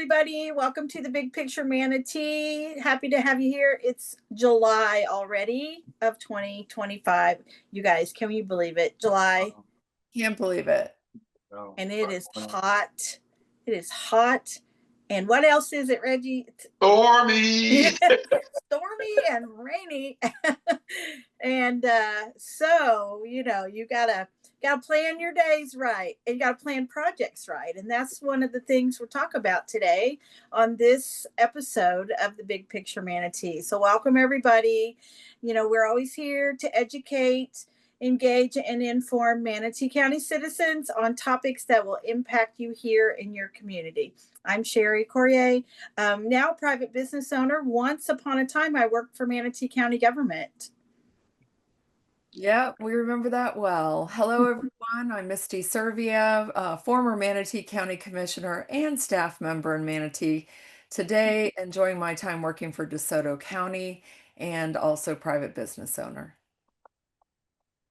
everybody. Welcome to the Big Picture Manatee. Happy to have you here. It's July already of 2025. You guys, can you believe it? July. Can't believe it. And it is hot. It is hot. And what else is it, Reggie? Stormy. Stormy and rainy. And so, you gotta plan your days right, and you gotta plan projects right. And that's one of the things we'll talk about today on this episode of the Big Picture Manatee. So welcome everybody. We're always here to educate, engage, and inform Manatee County citizens on topics that will impact you here in your community. I'm Cheri Coryea, now a private business owner. Once upon a time, I worked for Manatee County government. Yeah, we remember that well. Hello, everyone. I'm Misty Servia, former Manatee County Commissioner and staff member in Manatee. Today, enjoying my time working for DeSoto County and also private business owner.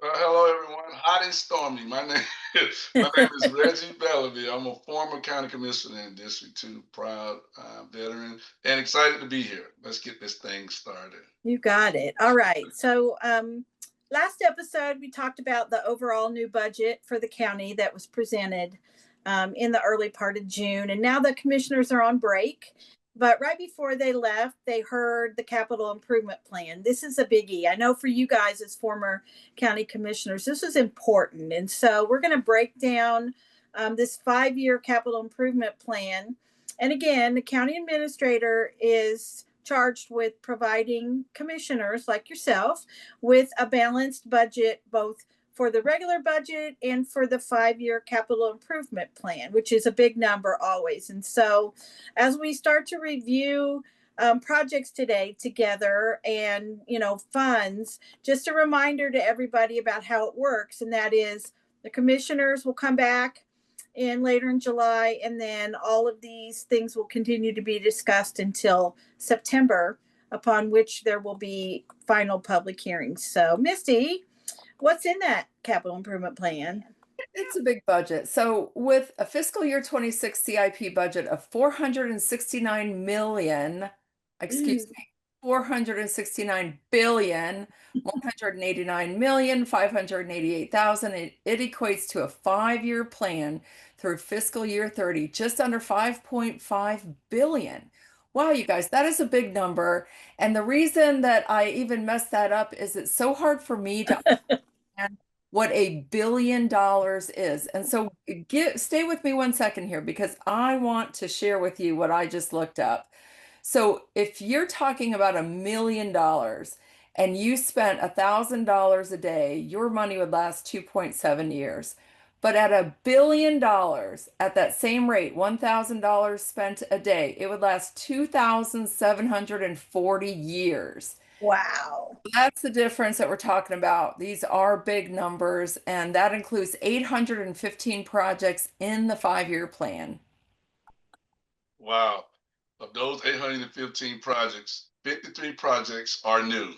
Hello, everyone. Hot and stormy. My name is Reggie Bellamy. I'm a former county commissioner in District 2, proud veteran, and excited to be here. Let's get this thing started. You got it. All right. So last episode, we talked about the overall new budget for the county that was presented in the early part of June. And now the commissioners are on break. But right before they left, they heard the capital improvement plan. This is a biggie. I know for you guys as former county commissioners, this is important. And so we're going to break down this 5-year capital improvement plan. And again, the county administrator is charged with providing commissioners like yourself with a balanced budget, both for the regular budget and for the 5-year capital improvement plan, which is a big number always. And so as we start to review projects today together and, funds, just a reminder to everybody about how it works. And that is the commissioners will come back later in July, and then all of these things will continue to be discussed until September, upon which there will be final public hearings. So, Misty, what's in that capital improvement plan? It's a big budget. So with a fiscal year 26 CIP budget of 469 million, excuse me, 469 billion, 189,588,000. It equates to a 5-year plan through fiscal year 30, just under 5.5 billion. Wow, you guys, that is a big number. And the reason that I even messed that up is it's so hard for me to understand what $1 billion is. And so stay with me 1 second here, because I want to share with you what I just looked up. So if you're talking about $1 million and you spent $1,000 a day, your money would last 2.7 years. But at $1 billion, at that same rate, $1,000 spent a day, it would last 2,740 years. Wow. That's the difference that we're talking about. These are big numbers, and that includes 815 projects in the 5-year plan. Wow. Of those 815 projects, 53 projects are new.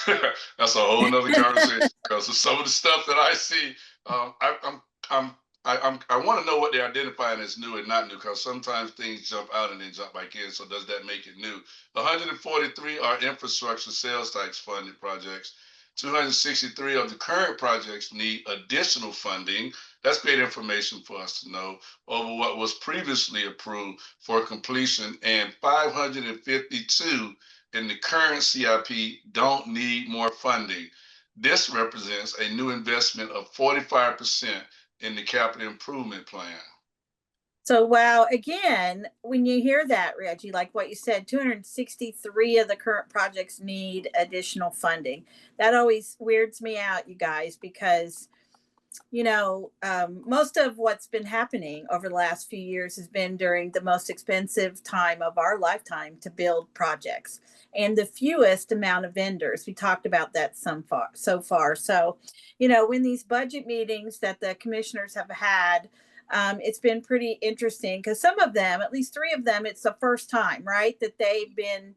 That's a whole nother conversation, because of some of the stuff that I see. I want to know what they're identifying as new and not new, because sometimes things jump out and then jump back in. So does that make it new? 143 are infrastructure sales tax funded projects. 263 of the current projects need additional funding. That's great information for us to know over what was previously approved for completion, and 552 in the current CIP don't need more funding. This represents a new investment of 45% in the capital improvement plan. So, wow, again, when you hear that, Reggie, like what you said, 263 of the current projects need additional funding. That always weirds me out, you guys, because, most of what's been happening over the last few years has been during the most expensive time of our lifetime to build projects and the fewest amount of vendors. We talked about that so far. So, when these budget meetings that the commissioners have had, it's been pretty interesting, because some of them, at least 3 of them, it's the first time, right, that they've been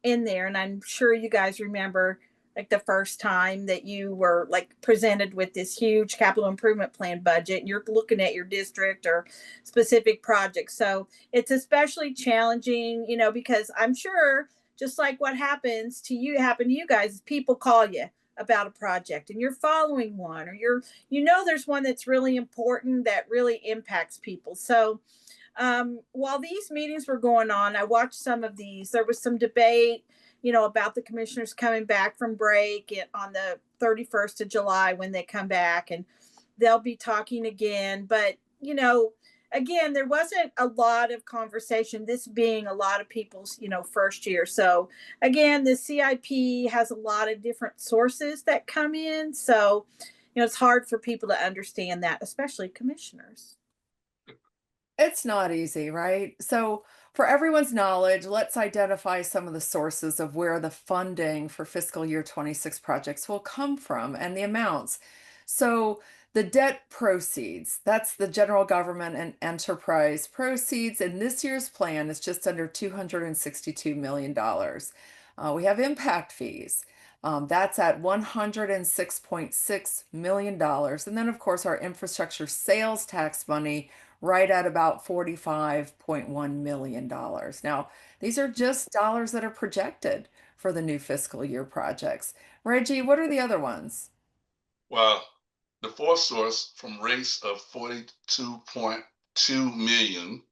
in there. And I'm sure you guys remember like the first time that you were like presented with this huge capital improvement plan budget and you're looking at your district or specific projects. So it's especially challenging, you know, because I'm sure just like what happened to you guys, people call you about a project and you're following one, or you know there's one that's really important that really impacts people. So while these meetings were going on, I watched some of these. There was some debate, you know, about the commissioners coming back from break on the 31st of July when they come back, and they'll be talking again. But, you know, again, there wasn't a lot of conversation, this being a lot of people's, you know, first year. So again, the CIP has a lot of different sources that come in. So, you know, it's hard for people to understand that, especially commissioners. It's not easy, right? So, for everyone's knowledge, let's identify some of the sources of where the funding for fiscal year 26 projects will come from and the amounts. So, the debt proceeds, that's the general government and enterprise proceeds, in this year's plan is just under $262 million. We have impact fees. That's at $106.6 million. And then, of course, our infrastructure sales tax money right at about $45.1 million. Now, these are just dollars that are projected for the new fiscal year projects. Reggie, what are the other ones? Well, the fourth source from rates of 42.2 million.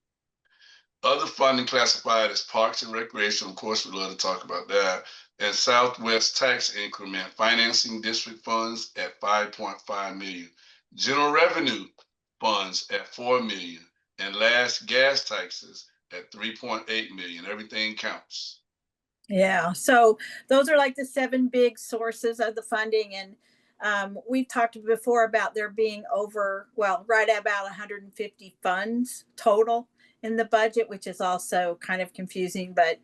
Other funding classified as parks and recreation, of course, we'd love to talk about that. And Southwest tax increment financing district funds at 5.5 million. General revenue funds at 4 million. And last, gas taxes at 3.8 million. Everything counts. Yeah. So those are like the 7 big sources of the funding. And we've talked before about there being right at about 150 funds total in the budget, which is also kind of confusing. But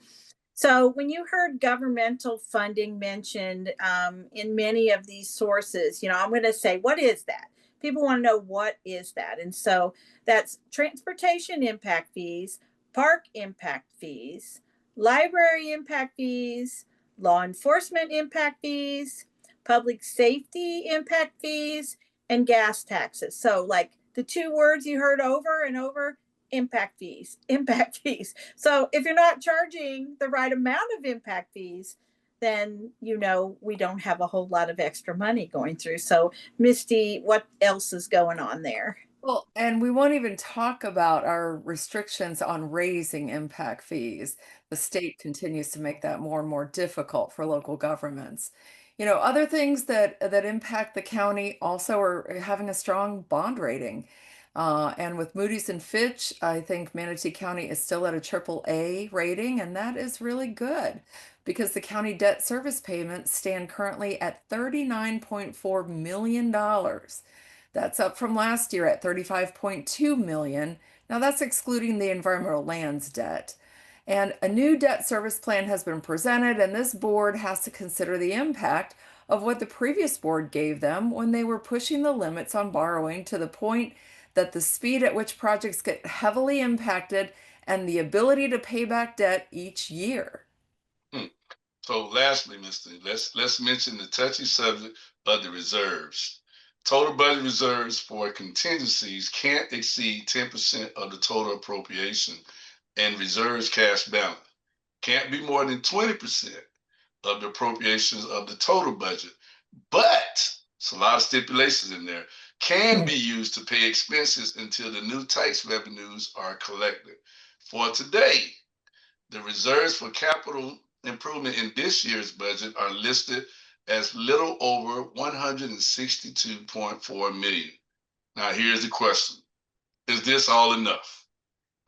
so when you heard governmental funding mentioned in many of these sources, you know, I'm going to say, what is that? People want to know, what is that? And so that's transportation impact fees, park impact fees, library impact fees, law enforcement impact fees, public safety impact fees, and gas taxes. So, like the 2 words you heard over and over, impact fees, impact fees. So, if you're not charging the right amount of impact fees, then, you know, we don't have a whole lot of extra money going through. So, Misty, what else is going on there? Well, and we won't even talk about our restrictions on raising impact fees. The state continues to make that more and more difficult for local governments. You know, other things that impact the county also are having a strong bond rating. And with Moody's and Fitch, I think Manatee County is still at a AAA rating, and that is really good because the county debt service payments stand currently at $39.4 million. That's up from last year at 35.2 million. Now that's excluding the environmental lands debt. And a new debt service plan has been presented, and this board has to consider the impact of what the previous board gave them when they were pushing the limits on borrowing to the point that the speed at which projects get heavily impacted and the ability to pay back debt each year. So lastly, Misty, let's mention the touchy subject of the reserves. Total budget reserves for contingencies can't exceed 10% of the total appropriation, and reserves cash balance can't be more than 20% of the appropriations of the total budget. But it's a lot of stipulations in there. Can be used to pay expenses until the new tax revenues are collected. For today, the reserves for capital improvement in this year's budget are listed as little over 162.4 million. Now here's the question. Is this all enough?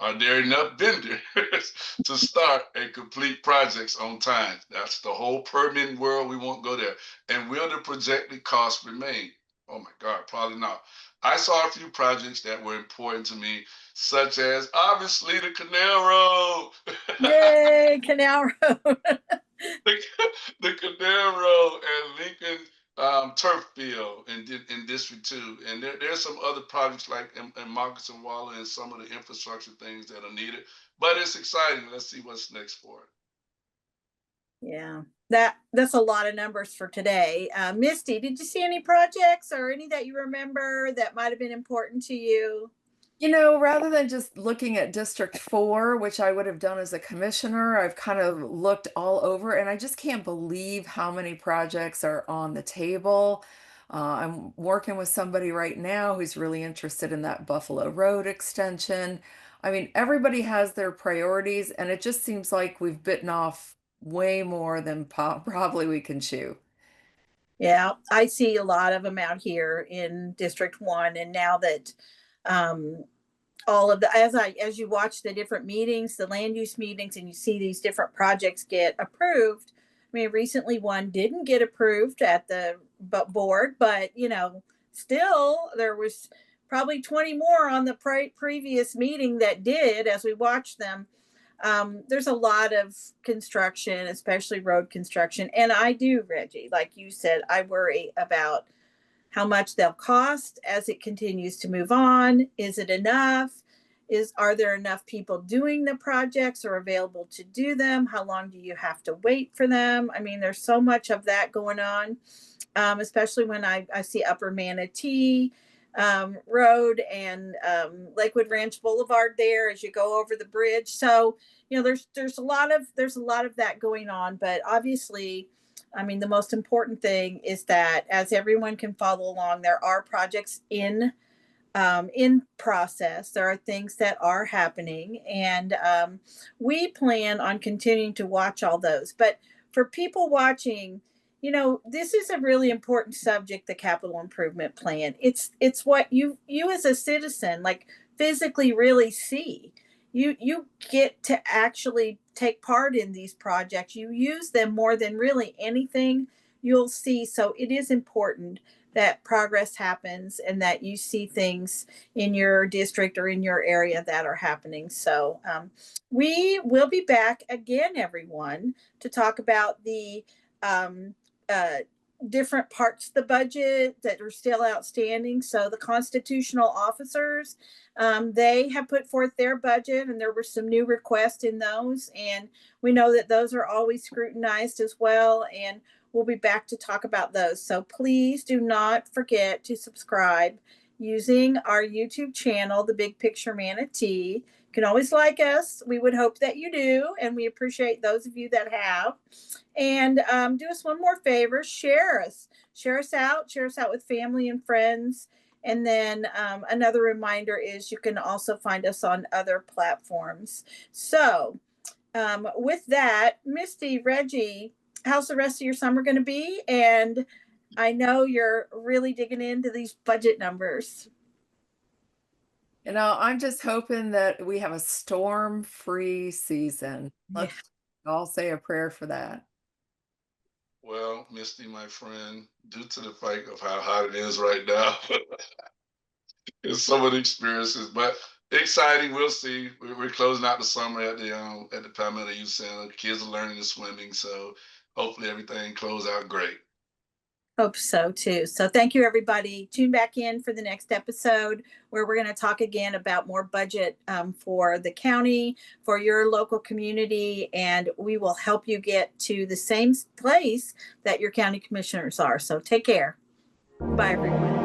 Are there enough vendors to start and complete projects on time? That's the whole permitting world. We won't go there. And will the projected costs remain? Oh my God, probably not. I saw a few projects that were important to me, such as obviously the Canal Road. Yay, Canal Road. the Canal Road and Lincoln turf field in District 2. And there's some other projects like in Moccasin Waller and some of the infrastructure things that are needed. But it's exciting. Let's see what's next for it. Yeah. That's a lot of numbers for today. Misty, did you see any projects or any that you remember that might have been important to you? You know, rather than just looking at District 4, which I would have done as a commissioner, I've kind of looked all over and I just can't believe how many projects are on the table. I'm working with somebody right now who's really interested in that Buffalo Road extension. I mean, everybody has their priorities, and it just seems like we've bitten off way more than probably we can chew. Yeah, I see a lot of them out here in District 1. And now that um, all of the, as you watch the different meetings, the land use meetings, and you see these different projects get approved. I mean, recently one didn't get approved at the board, but still there was probably 20 more on the previous meeting that did. As we watched them, there's a lot of construction, especially road construction. And I do, Reggie, like you said, I worry about how much they'll cost as it continues to move on. Is it enough? Are there enough people doing the projects or available to do them? How long do you have to wait for them? I mean, there's so much of that going on, especially when I see Upper Manatee Road and Lakewood Ranch Boulevard there as you go over the bridge. So there's a lot of that going on, but obviously, I mean, the most important thing is that as everyone can follow along, there are projects in process. There are things that are happening, and we plan on continuing to watch all those. But for people watching, this is a really important subject, the capital improvement plan. It's what you as a citizen, like, physically really see. You get to actually take part in these projects. You use them more than really anything you'll see. So it is important that progress happens and that you see things in your district or in your area that are happening. So we will be back again, everyone, to talk about the um, uh, different parts of the budget that are still outstanding. So the constitutional officers, they have put forth their budget, and there were some new requests in those. And we know that those are always scrutinized as well. And we'll be back to talk about those. So please do not forget to subscribe using our YouTube channel, The Big Picture Manatee. You can always like us. We would hope that you do, and we appreciate those of you that have. And do us one more favor: share us out, with family and friends. And then another reminder is you can also find us on other platforms. So with that, Misty, Reggie, how's the rest of your summer going to be? And I know you're really digging into these budget numbers. You know, I'm just hoping that we have a storm-free season. Let's all say a prayer for that. Well, Misty, my friend, due to the fact of how hot it is right now, it's some of the experiences, but exciting. We'll see. We're closing out the summer at the Palmetto Youth Center. Kids are learning and swimming, so hopefully everything close out great. Hope so too. So thank you, everybody. Tune back in for the next episode, where we're going to talk again about more budget for the county, for your local community, and we will help you get to the same place that your county commissioners are. So take care. Bye, everyone.